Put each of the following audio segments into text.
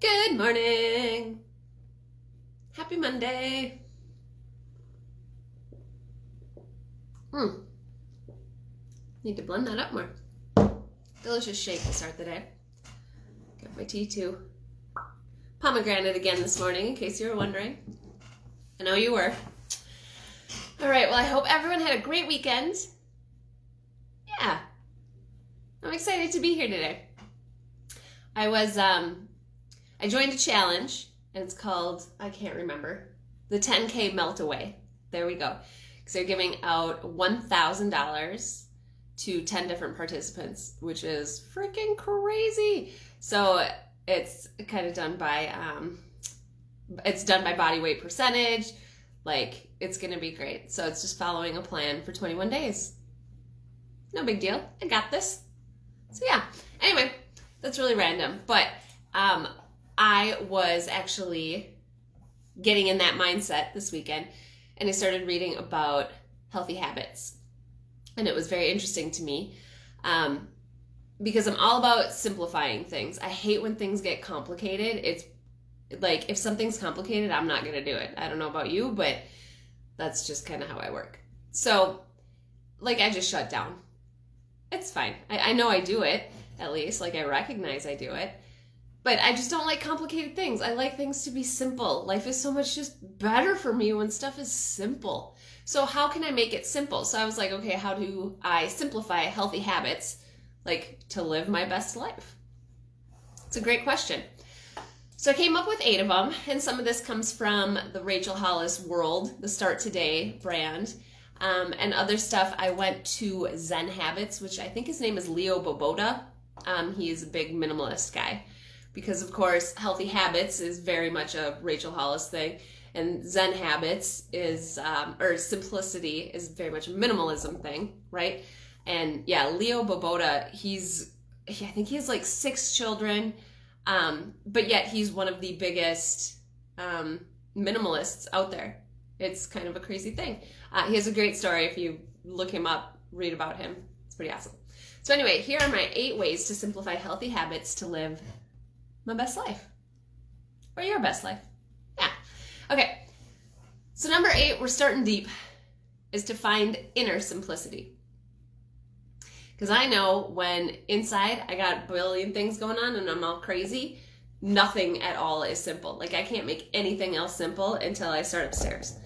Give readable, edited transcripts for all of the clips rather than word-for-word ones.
Good morning. Happy Monday. Need to blend that up more. Delicious shake to start the day. Got my tea too. Pomegranate again this morning, in case you were wondering. I know you were. All right, well, I hope everyone had a great weekend. Yeah. I'm excited to be here today. I joined a challenge, and it's called, I can't remember, the 10K Melt Away. There we go. Because they're giving out $1,000 to 10 different participants, which is freaking crazy. So it's kind of done by, body weight percentage. Like, it's going to be great. So it's just following a plan for 21 days. No big deal. I got this. So yeah. Anyway, that's really random. But I was actually getting in that mindset this weekend, and I started reading about healthy habits. And it was very interesting to me because I'm all about simplifying things. I hate when things get complicated. It's like, if something's complicated, I'm not going to do it. I don't know about you, but that's just kind of how I work. So, like, I just shut down. It's fine. I know I do it, at least. Like, I recognize I do it. But I just don't like complicated things. I like things to be simple. Life is so much just better for me when stuff is simple. So how can I make it simple? So I was like, okay, how do I simplify healthy habits, like to live my best life? It's a great question. So I came up with 8 of them, and some of this comes from the Rachel Hollis World, the Start Today brand. And other stuff, I went to Zen Habits, which I think his name is Leo Babauta. He's a big minimalist guy. Because, of course, Healthy Habits is very much a Rachel Hollis thing. And Zen Habits is, or Simplicity is very much a minimalism thing, right? And yeah, Leo Babauta, I think he has like 6 children, but yet he's one of the biggest minimalists out there. It's kind of a crazy thing. He has a great story. If you look him up, read about him. It's pretty awesome. So anyway, here are my 8 ways to simplify healthy habits to live my best life. Or your best life. Yeah. Okay. So number 8, we're starting deep, is to find inner simplicity. Because I know when inside I got a billion things going on and I'm all crazy, nothing at all is simple. Like, I can't make anything else simple until I start upstairs.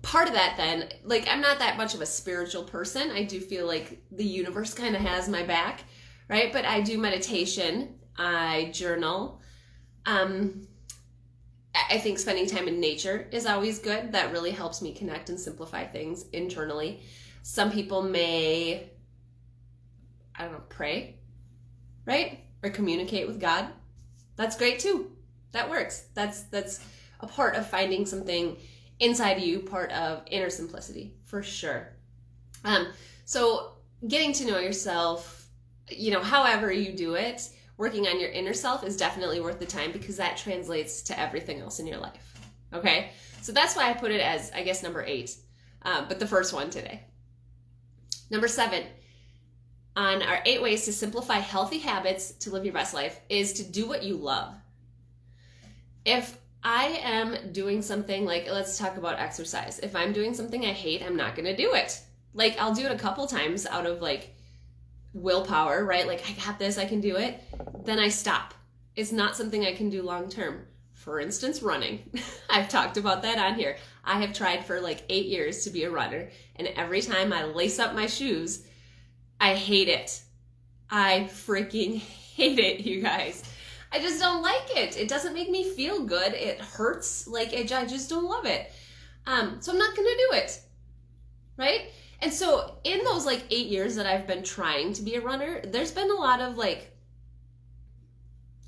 Part of that then, like, I'm not that much of a spiritual person. I do feel like the universe kind of has my back, right? But I do meditation, I journal. I think spending time in nature is always good. That really helps me connect and simplify things internally. Some people may, I don't know, pray, right? Or communicate with God. That's great too. That works. That's a part of finding something inside you, part of inner simplicity, for sure. So getting to know yourself, however you do it, working on your inner self is definitely worth the time, because that translates to everything else in your life. Okay? So that's why I put it as, I guess, number 8, but the first one today. Number 7 on our 8 ways to simplify healthy habits to live your best life is to do what you love. If I am doing something, like, let's talk about exercise. If I'm doing something I hate, I'm not going to do it. Like, I'll do it a couple times out of, like, willpower, right? Like, I got this, I can do it. Then I stop. It's not something I can do long term. For instance, running. I've talked about that on here. I have tried for like 8 years to be a runner, and every time I lace up my shoes, I hate it. I freaking hate it, you guys. I just don't like it. It doesn't make me feel good. It hurts. Like, I just don't love it. So I'm not gonna do it, right? And so in those like 8 years that I've been trying to be a runner, there's been a lot of like,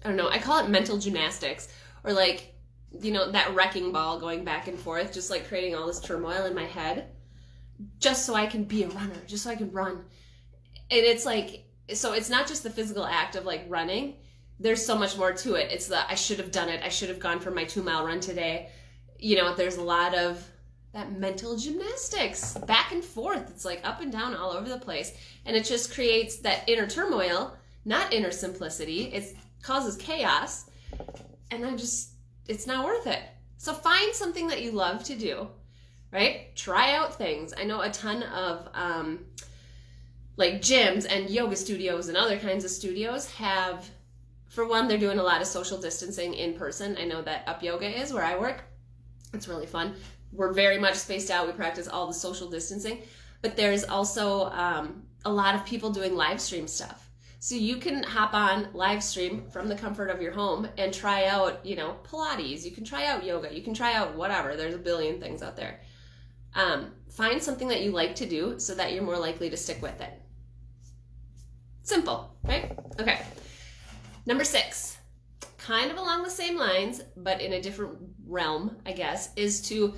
I don't know, I call it mental gymnastics, or like, that wrecking ball going back and forth, just like creating all this turmoil in my head, just so I can be a runner, just so I can run. And it's like, so it's not just the physical act of like running. There's so much more to it. It's I should have done it. I should have gone for my 2-mile run today. There's a lot of that mental gymnastics back and forth. It's like up and down all over the place. And it just creates that inner turmoil, not inner simplicity. causes chaos, and it's not worth it. So find something that you love to do, right? Try out things. I know a ton of like gyms and yoga studios and other kinds of studios have, for one, they're doing a lot of social distancing in person. I know that Up Yoga is where I work. It's really fun. We're very much spaced out. We practice all the social distancing, but there's also a lot of people doing live stream stuff. So you can hop on live stream from the comfort of your home and try out, Pilates. You can try out yoga. You can try out whatever. There's a billion things out there. Find something that you like to do so that you're more likely to stick with it. Simple, right? Okay. Number 6, kind of along the same lines, but in a different realm, I guess, is to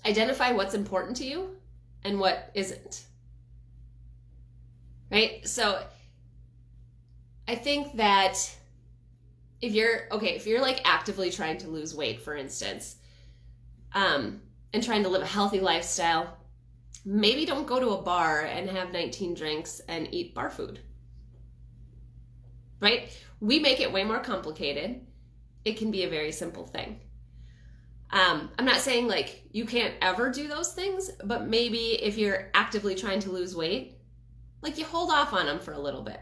identify what's important to you and what isn't. Right? So I think that if you're like actively trying to lose weight, for instance, and trying to live a healthy lifestyle, maybe don't go to a bar and have 19 drinks and eat bar food. Right? We make it way more complicated. It can be a very simple thing. I'm not saying like you can't ever do those things, but maybe if you're actively trying to lose weight, like you hold off on them for a little bit.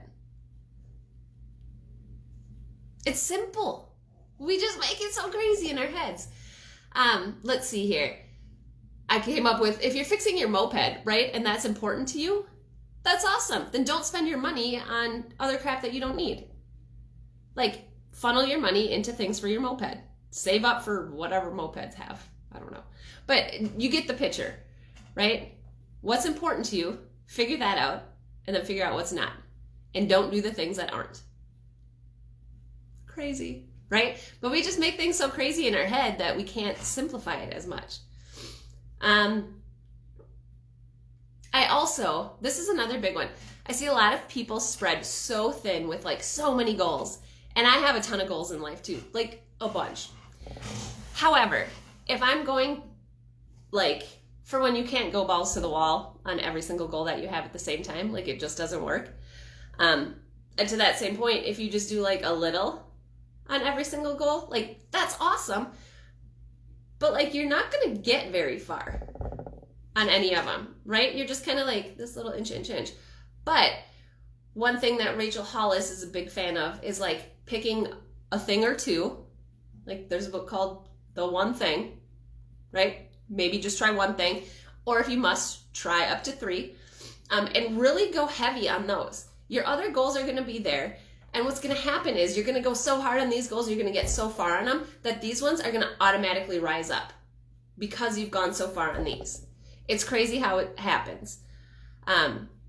It's simple. We just make it so crazy in our heads. Let's see here. I came up with, if you're fixing your moped, right, and that's important to you, that's awesome. Then don't spend your money on other crap that you don't need. Like, funnel your money into things for your moped. Save up for whatever mopeds have. I don't know. But you get the picture, right? What's important to you, figure that out, and then figure out what's not. And don't do the things that aren't. Crazy, right? But we just make things so crazy in our head that we can't simplify it as much. This is another big one. I see a lot of people spread so thin with like so many goals. And I have a ton of goals in life too, like a bunch. However, if I'm going like for when you can't go balls to the wall on every single goal that you have at the same time, like it just doesn't work. And to that same point, if you just do like a little on every single goal, like that's awesome. But like you're not going to get very far on any of them, right? You're just kind of like this little inch. But one thing that Rachel Hollis is a big fan of is like picking a thing or two. Like there's a book called The One Thing, right? Maybe just try one thing. Or if you must, try up to 3. And really go heavy on those. Your other goals are going to be there. And what's going to happen is you're going to go so hard on these goals, you're going to get so far on them, that these ones are going to automatically rise up because you've gone so far on these. It's crazy how it happens.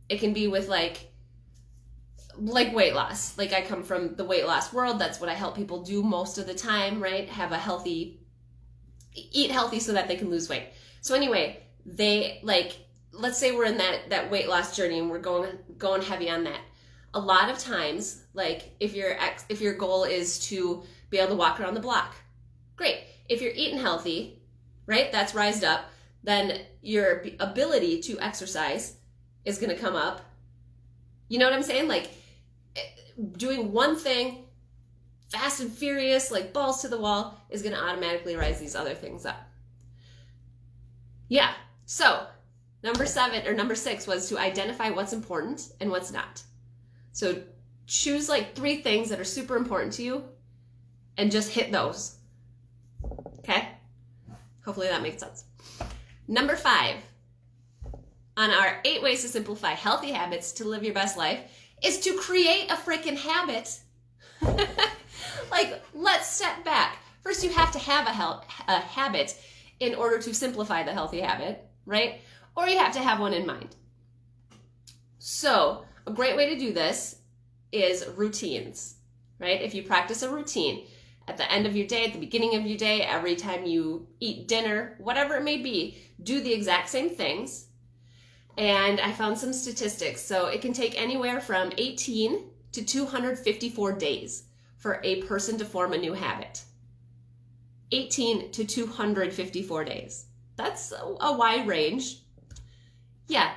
It can be with like weight loss. Like I come from the weight loss world. That's what I help people do most of the time, right? Eat healthy so that they can lose weight. So anyway, let's say we're in that weight loss journey and we're going heavy on that. A lot of times, like if your goal is to be able to walk around the block, great. If you're eating healthy, right, that's rised up, then your ability to exercise is going to come up. You know what I'm saying? Like doing one thing fast and furious, like balls to the wall, is going to automatically rise these other things up. Yeah. So number 6 was to identify what's important and what's not. So choose like 3 things that are super important to you and just hit those. Okay? Hopefully that makes sense. Number 5 on our 8 ways to simplify healthy habits to live your best life is to create a freaking habit. Like, let's step back. First, you have to have a habit in order to simplify the healthy habit, right? Or you have to have one in mind. So a great way to do this is routines, right? If you practice a routine at the end of your day, at the beginning of your day, every time you eat dinner, whatever it may be, do the exact same things. And I found some statistics. So it can take anywhere from 18 to 254 days for a person to form a new habit. 18 to 254 days. That's a wide range. Yeah.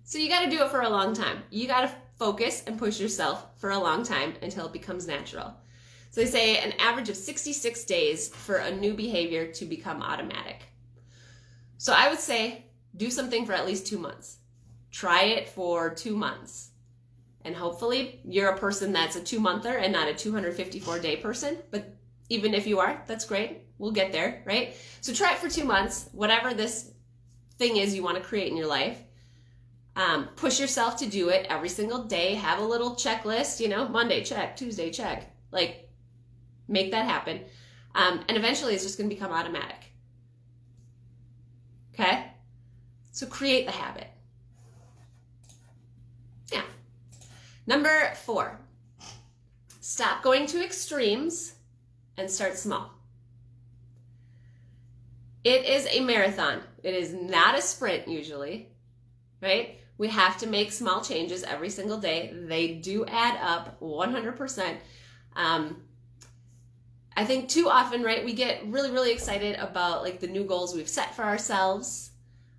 So you got to do it for a long time. You got to focus and push yourself for a long time until it becomes natural. So they say an average of 66 days for a new behavior to become automatic. So I would say do something for at least 2 months. Try it for 2 months. And hopefully you're a person that's a 2-monther and not a 254-day person. But even if you are, that's great. We'll get there, right? So try it for 2 months, whatever this thing is you want to create in your life. Push yourself to do it every single day. Have a little checklist, Monday, check, Tuesday, check. Like, make that happen. And eventually it's just going to become automatic. Okay? So create the habit. Yeah. Number 4, stop going to extremes and start small. It is a marathon. It is not a sprint usually, right? We have to make small changes every single day. They do add up 100%. I think too often, right, we get really, really excited about like the new goals we've set for ourselves.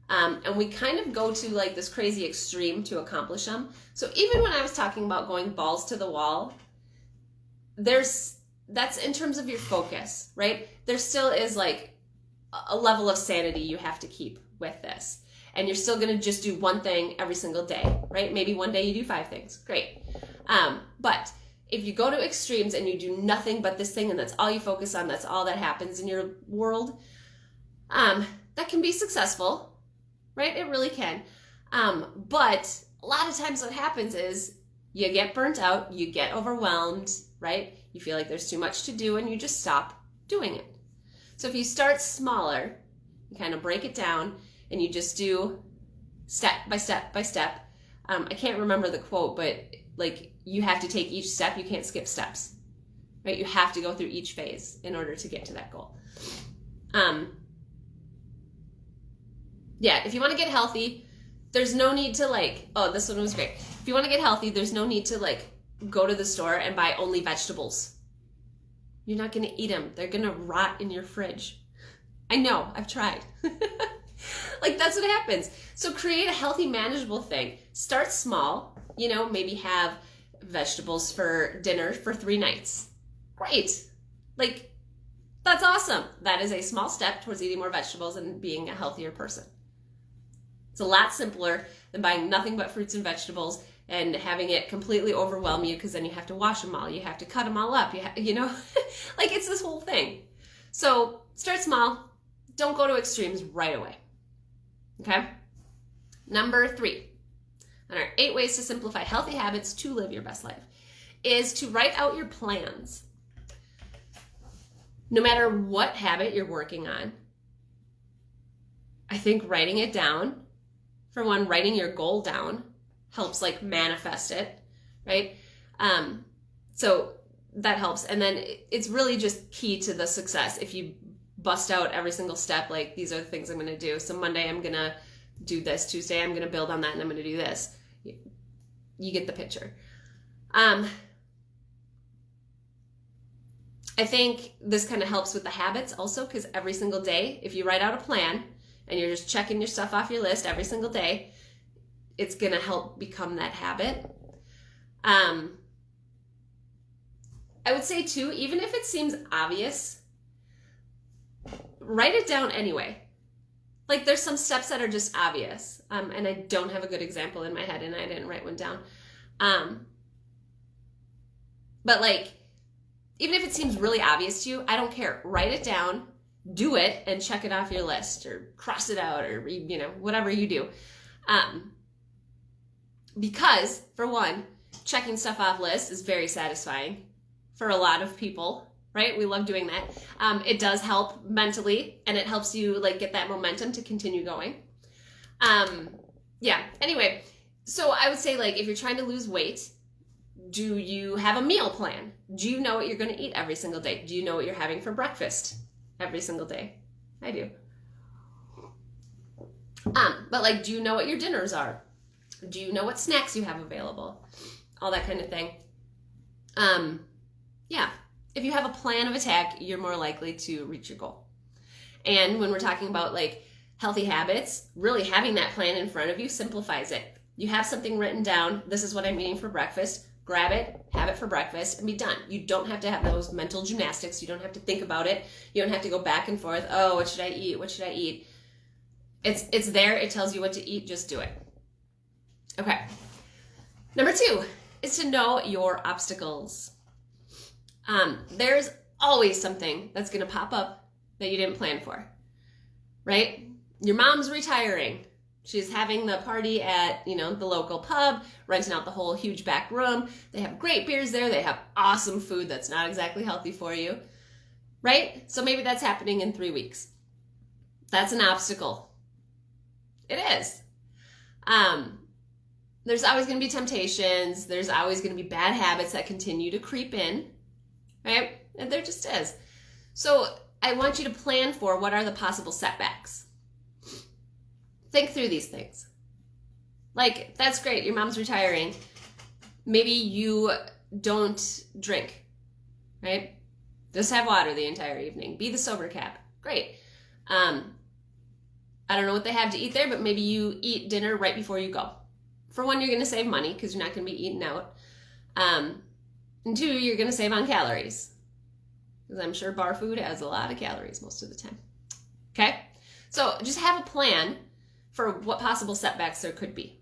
And we kind of go to like this crazy extreme to accomplish them. So even when I was talking about going balls to the wall, that's in terms of your focus, right? There still is like a level of sanity you have to keep with this. And you're still going to just do one thing every single day, right? Maybe one day you do 5 things. Great. But if you go to extremes and you do nothing but this thing and that's all you focus on, that's all that happens in your world, that can be successful, right? It really can. But a lot of times what happens is you get burnt out, you get overwhelmed, right? You feel like there's too much to do and you just stop doing it. So if you start smaller, you kind of break it down and you just do step by step by step. I can't remember the quote, but like you have to take each step. You can't skip steps, right? You have to go through each phase in order to get to that goal. Yeah, if you want to get healthy, there's no need to like, oh, this one was great. If you want to get healthy, there's no need to like go to the store and buy only vegetables. You're not going to eat them. They're going to rot in your fridge. I know, I've tried. Like that's what happens. So create a healthy, manageable thing. Start small, maybe have vegetables for dinner for 3 nights. Great. Like that's awesome. That is a small step towards eating more vegetables and being a healthier person. It's a lot simpler than buying nothing but fruits and vegetables and having it completely overwhelm you because then you have to wash them all. You have to cut them all up. Like it's this whole thing. So start small. Don't go to extremes right away. Okay? Number 3, on our 8 ways to simplify healthy habits to live your best life, is to write out your plans. No matter what habit you're working on, I think writing it down, for one, writing your goal down helps like manifest it, right? So that helps. And then it's really just key to the success. If you bust out every single step, like these are the things I'm going to do. So Monday I'm going to do this. Tuesday I'm going to build on that and I'm going to do this. You get the picture. I think this kind of helps with the habits also because every single day, if you write out a plan and you're just checking your stuff off your list every single day, it's going to help become that habit. I would say too, even if it seems obvious, write it down anyway. Like there's some steps that are just obvious. And I don't have a good example in my head and I didn't write one down. But like, even if it seems really obvious to you, I don't care. Write it down, do it, and check it off your list or cross it out or, whatever you do. Because, for one, checking stuff off lists is very satisfying for a lot of people, right? We love doing that. It does help mentally, and it helps you like get that momentum to continue going. Anyway, so I would say like if you're trying to lose weight, do you have a meal plan? Do you know what you're going to eat every single day? Do you know what you're having for breakfast every single day? I do. But like, do you know what your dinners are? Do you know what snacks you have available? All that kind of thing. If you have a plan of attack, you're more likely to reach your goal. And when we're talking about like healthy habits, really having that plan in front of you simplifies it. You have something written down. This is what I'm eating for breakfast. grab it, have it for breakfast, and be done. You don't have to have those mental gymnastics. You don't have to think about it. You don't have to go back and forth. Oh, what should I eat? What should I eat? It's there. It tells you what to eat. Just do it. Okay. Number 2 is to know your obstacles. There's always something that's going to pop up that you didn't plan for, right? Your mom's retiring. She's having the party at, the local pub, renting out the whole huge back room. They have great beers there. They have awesome food that's not exactly healthy for you, right? So maybe that's happening in 3 weeks. That's an obstacle. It is. There's always going to be temptations. There's always going to be bad habits that continue to creep in, right? And there just is. So I want you to plan for what are the possible setbacks. Think through these things. Like, that's great. Your mom's retiring. Maybe you don't drink, right? Just have water the entire evening. Be the sober cap. Great. I don't know what they have to eat there, but maybe you eat dinner right before you go. For one, you're going to save money because you're not going to be eating out. And 2, you're going to save on calories. Because I'm sure bar food has a lot of calories most of the time. Okay? So just have a plan for what possible setbacks there could be.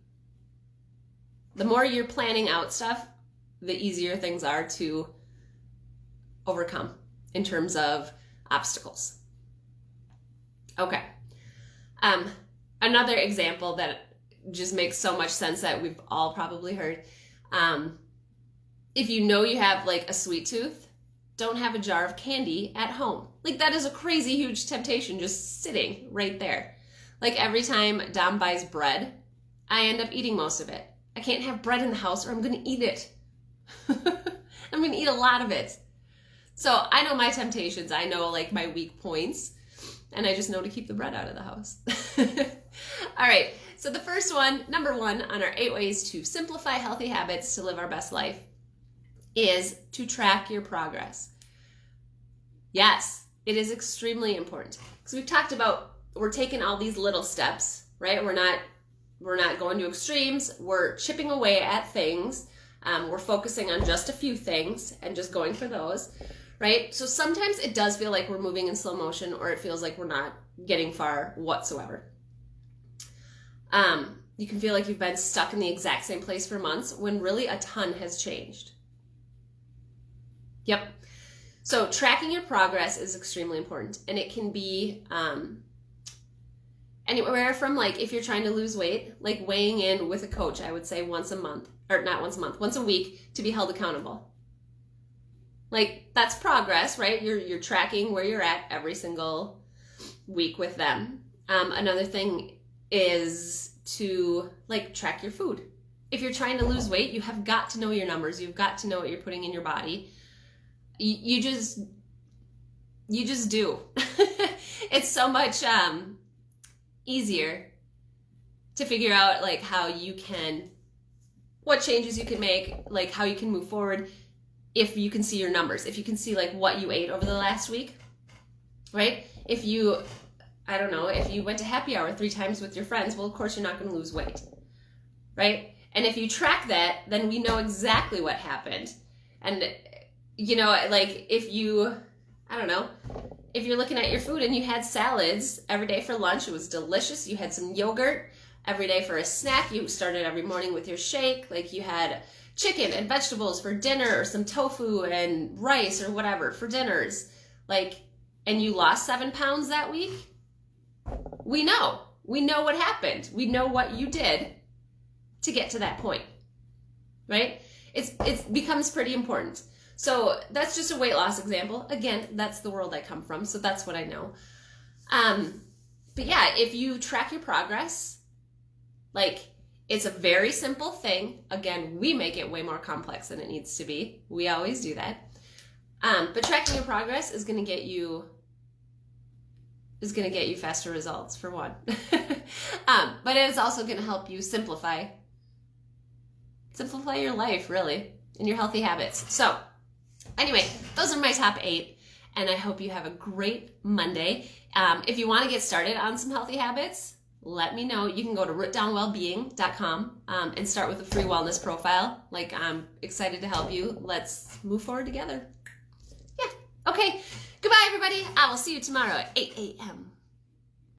The more you're planning out stuff, the easier things are to overcome in terms of obstacles. Okay. Another example that just makes so much sense that we've all probably heard. If you know you have like a sweet tooth, don't have a jar of candy at home. Like, that is a crazy huge temptation just sitting right there. Like, every time Dom buys bread, I end up eating most of it. I can't have bread in the house or I'm going to eat it. I'm going to eat a lot of it. So I know my temptations. I know like my weak points. And I just know to keep the bread out of the house. All right. So the first one, number 1 on our 8 ways to simplify healthy habits to live our best life is to track your progress. Yes, it is extremely important. Because we've talked about we're taking all these little steps, right? We're not going to extremes. We're chipping away at things. We're focusing on just a few things and just going for those, right? So sometimes it does feel like we're moving in slow motion, or it feels like we're not getting far whatsoever. You can feel like you've been stuck in the exact same place for months when really a ton has changed. Yep. So tracking your progress is extremely important, and it can be anywhere from, like, if you're trying to lose weight, like weighing in with a coach, I would say once a week to be held accountable. Like, that's progress, right? You're tracking where you're at every single week with them. Another thing is to, like, track your food. If you're trying to lose weight, you have got to know your numbers. You've got to know what you're putting in your body. You just do. It's so much easier to figure out, like, what changes you can make, like how you can move forward if you can see your numbers, if you can see like what you ate over the last week, right? If you went to happy hour 3 times with your friends, well, of course you're not going to lose weight, right? And if you track that, then we know exactly what happened. And, like, if you're looking at your food and you had salads every day for lunch, it was delicious. You had some yogurt every day for a snack. You started every morning with your shake. Like, you had chicken and vegetables for dinner, or some tofu and rice or whatever for dinners. Like, and you lost 7 pounds that week. We know what happened. We know what you did to get to that point, right? It becomes pretty important. So that's just a weight loss example. Again, that's the world I come from, so that's what I know. But yeah, if you track your progress, like, it's a very simple thing. Again, we make it way more complex than it needs to be. We always do that. But tracking your progress is going to get you faster results, for one. But it's also going to help you simplify your life, really, and your healthy habits. So anyway, those are my top 8, and I hope you have a great Monday. If you want to get started on some healthy habits, let me know. You can go to rootdownwellbeing.com and start with a free wellness profile. Like, I'm excited to help you. Let's move forward together. Yeah. Okay. Goodbye, everybody. I will see you tomorrow at 8 a.m.